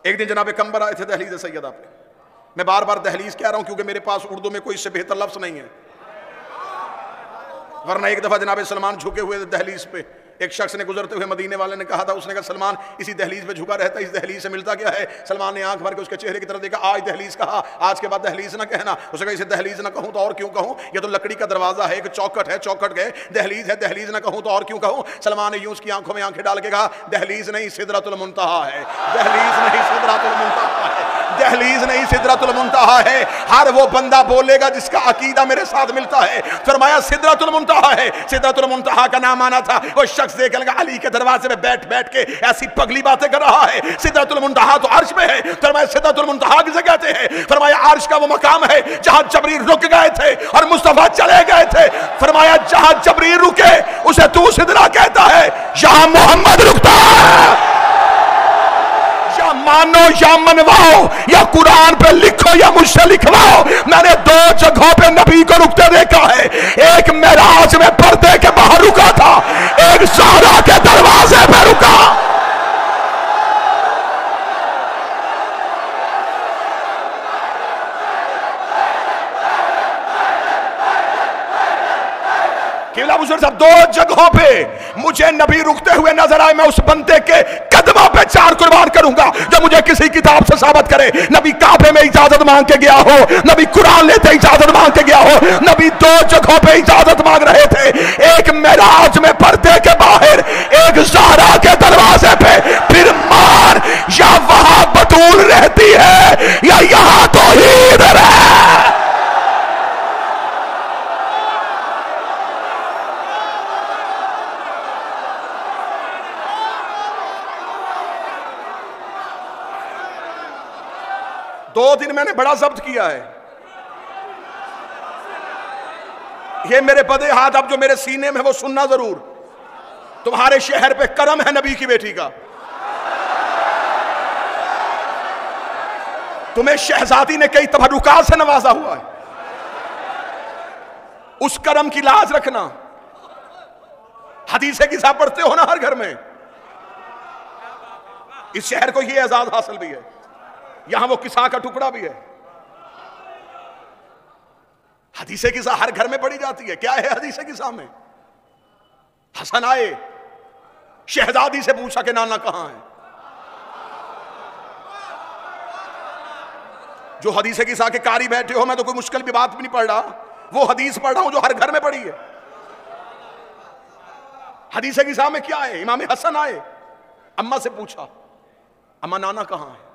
एक दिन जनाब कंबर आए थे दहलीज सैयदा पे। मैं बार बार दहलीज कह रहा हूं क्योंकि मेरे पास उर्दू में कोई इससे बेहतर लफ्ज नहीं है, वरना एक दफा जनाब सलमान झुके हुए दहलीज पे, एक शख्स ने गुजरते हुए मदीने वाले ने कहा था, उसने कहा सलमान इसी दहलीज पे झुका रहता है, इस दहलीज से मिलता क्या है? सलमान ने आंख भर के उसके चेहरे की तरफ देखा, आज दहलीज कहा, आज के बाद दहलीज ना कहना। उसने कहा इसे दहलीज ना कहूं तो और क्यों कहूं, ये तो लकड़ी का दरवाजा है, एक चौखट है, चौखट गए, दहलीज है, दहलीज ना कहूं तो और क्यों कहूं। सलमान ने यूं उसकी आंखों में आंखें डाल के कहा, दहलीज नहीं सिदरतुल मुंतहा है, दहलीज नहीं सिदरतुल मुंतहा है, दहलीज नहीं सिदरतुल मुंतहा है। हर वो बंदा बोलेगा जिसका अकीदा मेरे साथ मिलता है। फरमाया सिदरतुल मुंतहा है। सिदरतुल मुंतहा का नाम आना था, वो शख्स देख लगा अली के दरवाजे में बैठ बैठ के ऐसी पगली बातें कर रहा है। सिदरतुल मुंतहा तो अर्श में है। फरमाया सिदरतुल मुंतहा किसे कहते हैं? फरमाया अर्श का वो मकाम है जहां जबरील रुक गए थे और मुस्तफा चले गए थे। फरमाया जहां जबरील रुके उसे तू सिदरा कहता है, यहां मोहम्मद रुकता है। या मानो या मनवाओ, या कुरान पे लिखो या मुझसे लिखवाओ, मैंने 2 जगहों पे नबी को रुकते देखा है। एक मेराज में पर्दे के बाहर रुका था, एक ज़हरा के दरवाजे पे रुका। किबला बुजुर्ग साहब 2 जगहों पे मुझे नबी रुकते हुए नजर आए। मैं उस बंदे के कदमों पे 4 कुर्बान करूंगा जो मुझे किसी किताब से साबित करे। नबी काबे में इजाजत मांग के गया हो, नबी कुरान लेते इजाजत मांग के गया हो। नबी 2 जगहों पे इजाजत मांग रहे थे, एक मेराज में पर्दे के बाहर, एक ज़हरा के दरवाजे पे। फिर मान या वहां बतूल रहती है या यहां तौहीद है। दो दिन मैंने बड़ा जब्त किया है। ये मेरे बदे हाथ अब जो मेरे सीने में वो सुनना जरूर। तुम्हारे शहर पे करम है नबी की बेटी का। तुम्हें शहजादी ने कई तबरुकात से नवाजा हुआ है। उस करम की लाज रखना। हदीसे किसा पढ़ते हो ना हर घर में। इस शहर को यह एजाज हासिल भी है, यहां वो किसा का टुकड़ा भी है। हदीसे किसा हर घर में पढ़ी जाती है। क्या है हदीसे किसा में? हसन आए, शहजादी से पूछा कि नाना कहां है। जो हदीसे किसा के कारी बैठे हो, मैं तो कोई मुश्किल भी बात भी नहीं पढ़ रहा, वो हदीस पढ़ रहा हूं जो हर घर में पढ़ी है। हदीसे किसा में क्या है? इमाम हसन आए, अम्मा से पूछा, अम्मा नाना कहां है।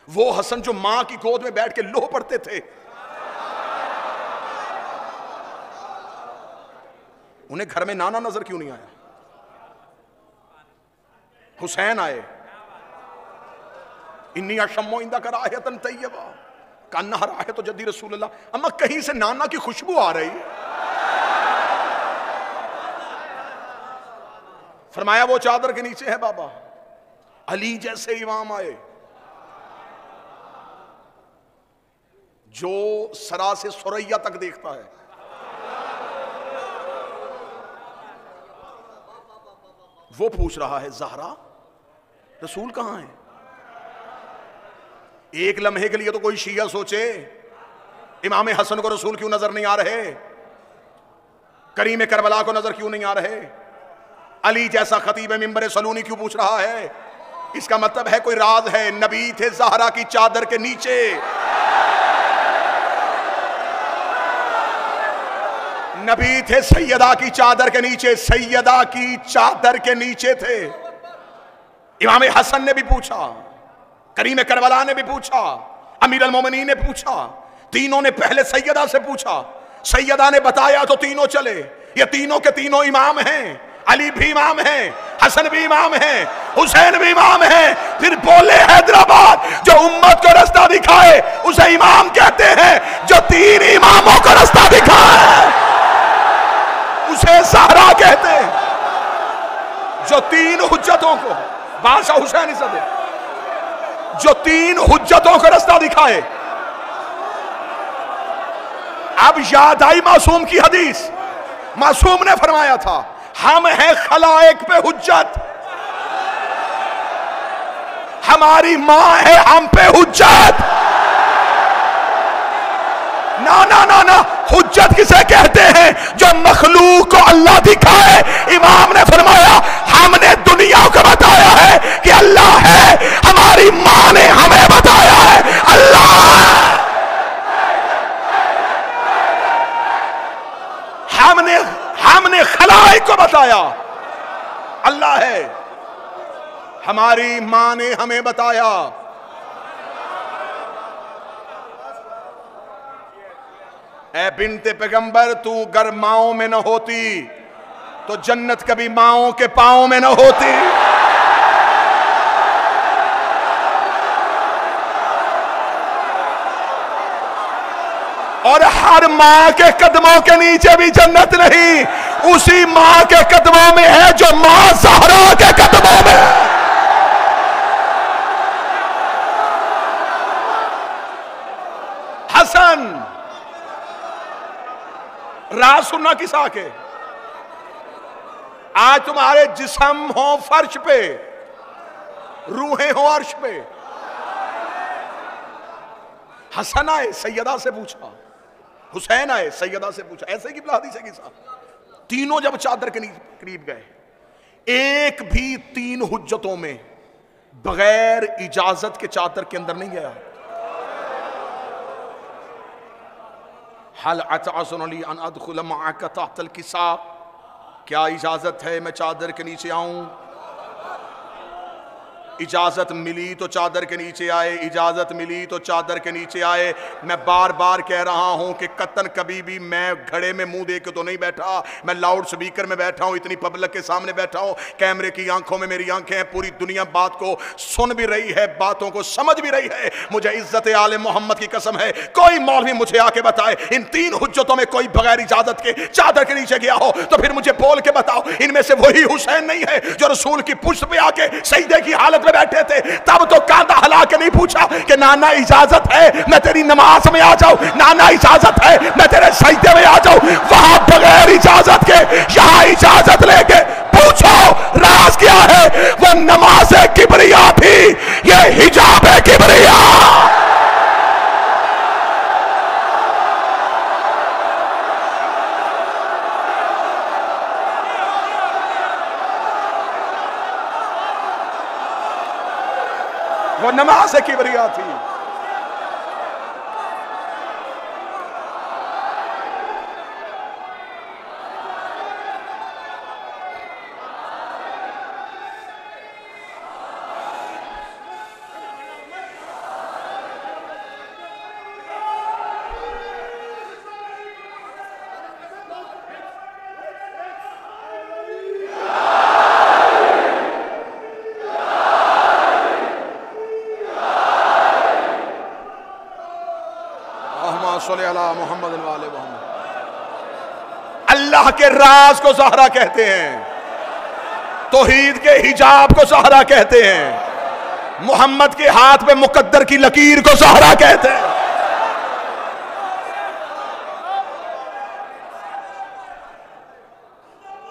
वो हसन जो मां की गोद में बैठ के लोह पढ़ते थे, उन्हें घर में नाना नजर क्यों नहीं आया? हुसैन आए, इन्नी अशम्मो इंदा का राहतन तैयबा कान्ना राह तो जद्दी रसूलुल्लाह। अम्मा कहीं से नाना की खुशबू आ रही है। फरमाया वो चादर के नीचे है बाबा। अली जैसे इमाम आए जो सरा से सुरैया तक देखता है। वो पूछ रहा है ज़हरा रसूल कहां है। एक लम्हे के लिए तो कोई शिया सोचे इमाम हसन को रसूल क्यों नजर नहीं आ रहे, करीम करबला को नजर क्यों नहीं आ रहे, अली जैसा खतीब मिंबर सलूनी क्यों पूछ रहा है। इसका मतलब है कोई राज है। नबी थे ज़हरा की चादर के नीचे। नबी थे सैयदा की चादर के नीचे, सैयदा की चादर के नीचे थे। इमाम हसन ने भी पूछा, करीम करबला ने भी पूछा, अमीर अल मोमिनीन ने पूछा। तीनों ने पहले सैयदा से पूछा, सैयदा ने बताया तो तीनों चले। ये तीनों के तीनों इमाम हैं। अली भी इमाम है, हसन भी इमाम है, हुसैन भी इमाम है। फिर बोले हैदराबाद जो उम्मत को रास्ता दिखाए उसे इमाम कहते हैं, जो 3 इमामों को रास्ता दिखाए उसे ज़हरा कहते हैं। जो 3 हुज्जतों को, बादशाह हुसैन इसे जो 3 हुज्जतों को रास्ता दिखाए। अब याद आई मासूम की हदीस। मासूम ने फरमाया था, हम हैं खलाइक पे हुज्जत, हमारी मां है हम पे हुज्जत। ना ना ना ना, हुज्जत किसे कहते हैं? जो मखलूक को अल्लाह दिखाए। इमाम ने फरमाया हमने दुनिया को बताया है कि अल्लाह है, हमारी मां ने हमें बताया है अल्लाह। हमने खलाइक को बताया अल्लाह है, हमारी मां ने हमें बताया। ऐ बिन्ते पैगंबर, तू गर माओं में न होती तो जन्नत कभी माओं के पांव में न होती। और हर मां के कदमों के नीचे भी जन्नत नहीं, उसी मां के कदमों में है जो मां ज़हरा के कदमों में है। हसन, राज सुनना किस आके? आज तुम्हारे जिस्म हो फर्श पे, रूहें हो अर्श पे। हसन आए, सैयदा से पूछा, हुसैन आए, सैयदा से पूछा, ऐसे की हदीस है किसा। तीनों जब चादर के करीब गए, एक भी तीन हुज्जतों में बगैर इजाजत के चादर के अंदर नहीं गया। हल अतअज़ुनी अन अदखुल मअक तहतल किसा, क्या इजाजत है मैं चादर के नीचे आऊं? इजाजत मिली तो चादर के नीचे आए, इजाजत मिली तो चादर के नीचे आए। मैं बार बार कह रहा हूं कि कतन कभी भी मैं घड़े में मुंह दे के तो नहीं बैठा, मैं लाउड स्पीकर में बैठा हूं, इतनी पब्लिक के सामने बैठा हूं, कैमरे की आंखों में मेरी आंखें हैं, पूरी दुनिया बात को सुन भी रही है, बातों को समझ भी रही है। मुझे इज्जत आले मोहम्मद की कसम है, कोई मौलवी मुझे आके बताए इन तीन हुज्जतों में कोई बगैर इजाजत के चादर के नीचे गया हो तो फिर मुझे बोल के बताओ इनमें से वही हुसैन नहीं है जो रसूल की पुष्ट पे आके सजदे की हालत बैठे थे, तब तो कांधा हिला के नहीं पूछा कि नाना इजाजत है मैं तेरी नमाज में आ जाऊं, नाना इजाजत है मैं तेरे सजदे में आ जाऊं। वहां बगैर इजाजत के, यहां इजाजत लेके पूछो राज क्या है? वो नमाज किबरिया थी, ये हिजाब है किबरिया। वो नमाज किबरिया थी। मोहम्मद वाले मोहम्मद। अल्लाह के राज को ज़हरा कहते हैं, तौहीद के हिजाब को ज़हरा कहते हैं, मोहम्मद के हाथ में मुकद्दर की लकीर को ज़हरा कहते हैं।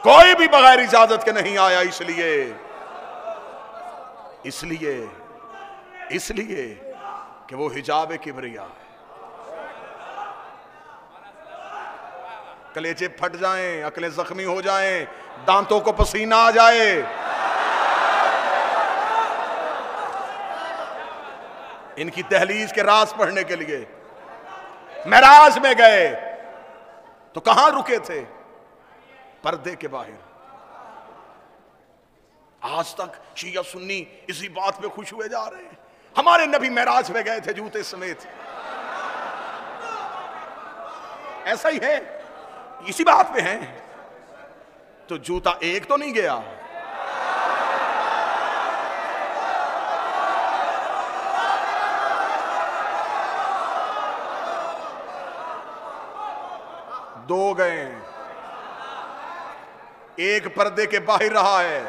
कोई भी बगैर इजाजत के नहीं आया, इसलिए कि वो हिजाब किबरिया है। कलेजे फट जाएं, अकलें जख्मी हो जाएं, दांतों को पसीना आ जाए, इनकी दहलीज के राज पढ़ने के लिए मेराज में गए तो कहां रुके थे? पर्दे के बाहर। आज तक शिया सुन्नी इसी बात पे खुश हुए जा रहे हैं, हमारे नबी मेराज में गए थे जूते समेत। ऐसा ही है, इसी बात पे हैं। तो जूता एक तो नहीं गया, दो गए, एक पर्दे के बाहर रहा है।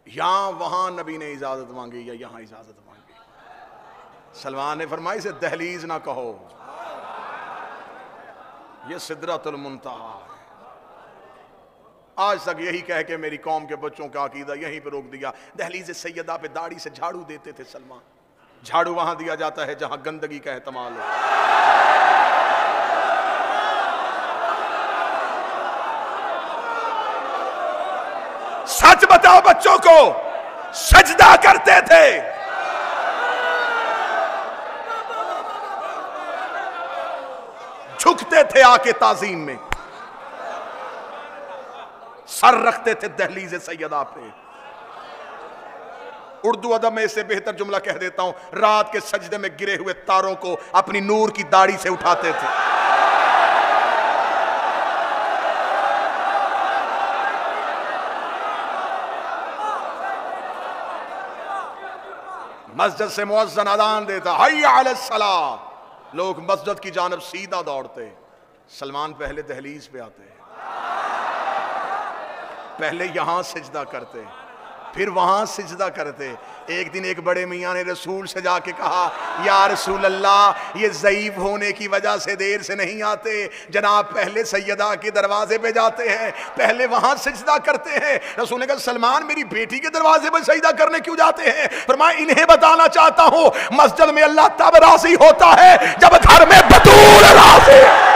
यहां वहां नबी ने इजाजत मांगी या यहां इजाजत मांगी। सलमान ने फरमाया इसे दहलीज ना कहो, यह सिदरतुल मुंतहा है। आज तक यही कह के मेरी कौम के बच्चों का अकीदा यहीं पे रोक दिया। दहलीज सैयदा पे दाढ़ी से झाड़ू देते थे सलमान। झाड़ू वहां दिया जाता है जहां गंदगी का एहतमाल हो। सच बताओ बच्चों को, सजदा करते थे। झुकते थे आके ताजीम में, सर रखते थे दहलीज सैयदा पे। उर्दू अदब में इससे बेहतर जुमला कह देता हूं, रात के सजदे में गिरे हुए तारों को अपनी नूर की दाढ़ी से उठाते थे। मस्जिद से मुअज्जिन अज़ान देता, हय्या अलस सलाह, लोग मस्जिद की जानब सीधा दौड़ते। सलमान पहले दहलीज पे आते, पहले यहां सिजदा करते, फिर वहां सिजदा करते। एक दिन एक बड़े मियाँ ने रसूल से जाके कहा, या रसूल अल्लाह, ये ज़ईफ होने की वजह से देर से नहीं आते, जनाब पहले सैयदा के दरवाजे पे जाते हैं, पहले वहां सिजदा करते हैं। रसूल ने कहा, सलमान मेरी बेटी के दरवाजे पे सजदा करने क्यों जाते हैं? फरमाया, इन्हें बताना चाहता हूं, मस्जिद में अल्लाह तब राजी होता है जब घर में बतूल राजी।